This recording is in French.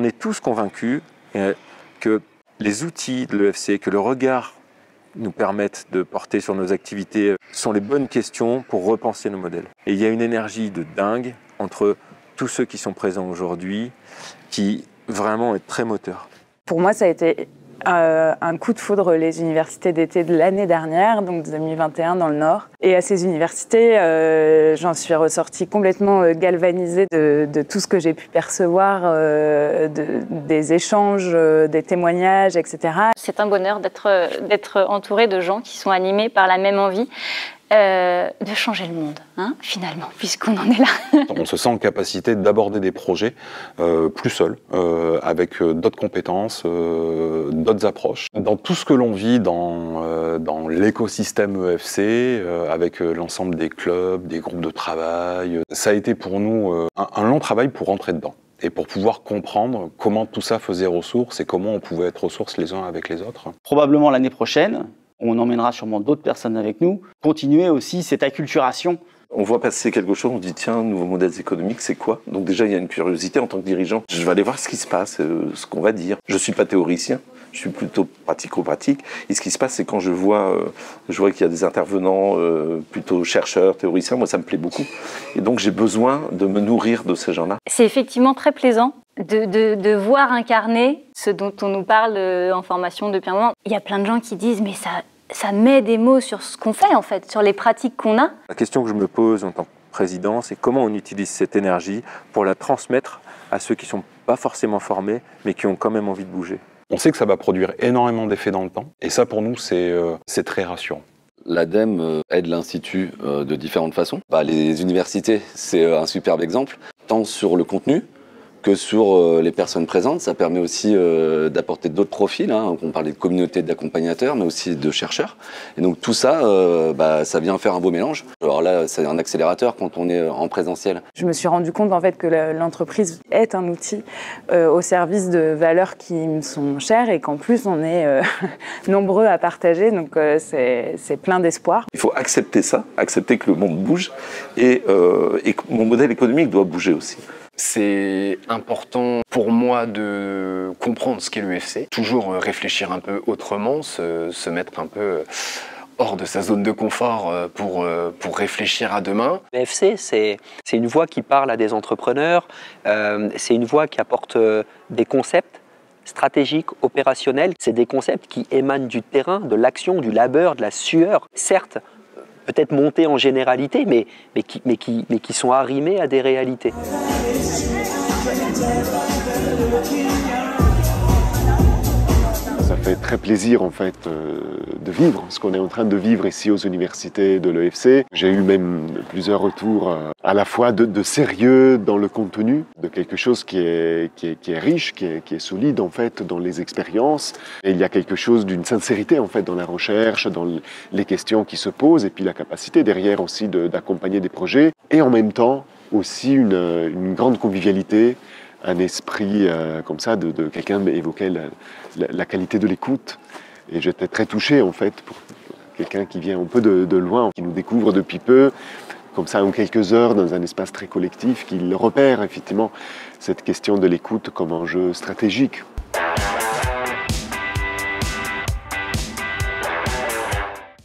on est tous convaincus que les outils de l'EFC, que le regard nous permettent de porter sur nos activités sont les bonnes questions pour repenser nos modèles. Et il y a une énergie de dingue entre tous ceux qui sont présents aujourd'hui qui vraiment est très moteur. Pour moi, ça a été un coup de foudre, les universités d'été de l'année dernière, donc 2021 dans le Nord. Et à ces universités, j'en suis ressortie complètement galvanisée de tout ce que j'ai pu percevoir, des échanges, des témoignages, etc. C'est un bonheur d'être entouré de gens qui sont animés par la même envie de changer le monde, finalement, puisqu'on en est là. On se sent en capacité d'aborder des projets plus seul, avec d'autres compétences, d'autres approches. Dans tout ce que l'on vit dans l'écosystème EFC, avec l'ensemble des clubs, des groupes de travail, ça a été pour nous un long travail pour rentrer dedans et pour pouvoir comprendre comment tout ça faisait ressource et comment on pouvait être ressources les uns avec les autres. Probablement l'année prochaine, on emmènera sûrement d'autres personnes avec nous, continuer aussi cette acculturation. On voit passer quelque chose, on dit tiens, nouveaux modèles économiques, c'est quoi? Donc déjà, il y a une curiosité en tant que dirigeant. Je vais aller voir ce qui se passe, ce qu'on va dire. Je ne suis pas théoricien, je suis plutôt pratico-pratique. Et ce qui se passe, c'est quand je vois qu'il y a des intervenants plutôt chercheurs, théoriciens, moi ça me plaît beaucoup. Et donc j'ai besoin de me nourrir de ces gens-là. C'est effectivement très plaisant de voir incarner ce dont on nous parle en formation depuis un moment. Il y a plein de gens qui disent mais ça met des mots sur ce qu'on fait en fait, sur les pratiques qu'on a. La question que je me pose en tant que président, c'est comment on utilise cette énergie pour la transmettre à ceux qui ne sont pas forcément formés, mais qui ont quand même envie de bouger. On sait que ça va produire énormément d'effets dans le temps, et ça pour nous c'est très rassurant. L'ADEME aide l'Institut de différentes façons. Les universités, c'est un superbe exemple, tant sur le contenu que sur les personnes présentes. Ça permet aussi d'apporter d'autres profils. On parlait de communauté d'accompagnateurs, mais aussi de chercheurs. Et donc tout ça, ça vient faire un beau mélange. Alors là, c'est un accélérateur quand on est en présentiel. Je me suis rendu compte en fait que l'entreprise est un outil au service de valeurs qui me sont chères et qu'en plus on est nombreux à partager. Donc c'est plein d'espoir. Il faut accepter ça, accepter que le monde bouge et que mon modèle économique doit bouger aussi. C'est important pour moi de comprendre ce qu'est l'EFC, toujours réfléchir un peu autrement, se mettre un peu hors de sa zone de confort pour réfléchir à demain. L'EFC, c'est une voix qui parle à des entrepreneurs, c'est une voix qui apporte des concepts stratégiques, opérationnels. C'est des concepts qui émanent du terrain, de l'action, du labeur, de la sueur. Certes, peut-être montés en généralité, mais qui sont arrimés à des réalités. Ça fait très plaisir en fait de vivre ce qu'on est en train de vivre ici aux universités de l'EFC. J'ai eu même plusieurs retours à la fois de sérieux dans le contenu, de quelque chose qui est riche, qui est solide en fait dans les expériences. Et il y a quelque chose d'une sincérité en fait dans la recherche, dans les questions qui se posent et puis la capacité derrière aussi d'accompagner des projets. Et en même temps aussi une grande convivialité, un esprit comme ça de quelqu'un évoquait la qualité de l'écoute et j'étais très touché en fait pour quelqu'un qui vient un peu de loin, qui nous découvre depuis peu, comme ça en quelques heures dans un espace très collectif, qui repère effectivement cette question de l'écoute comme enjeu stratégique.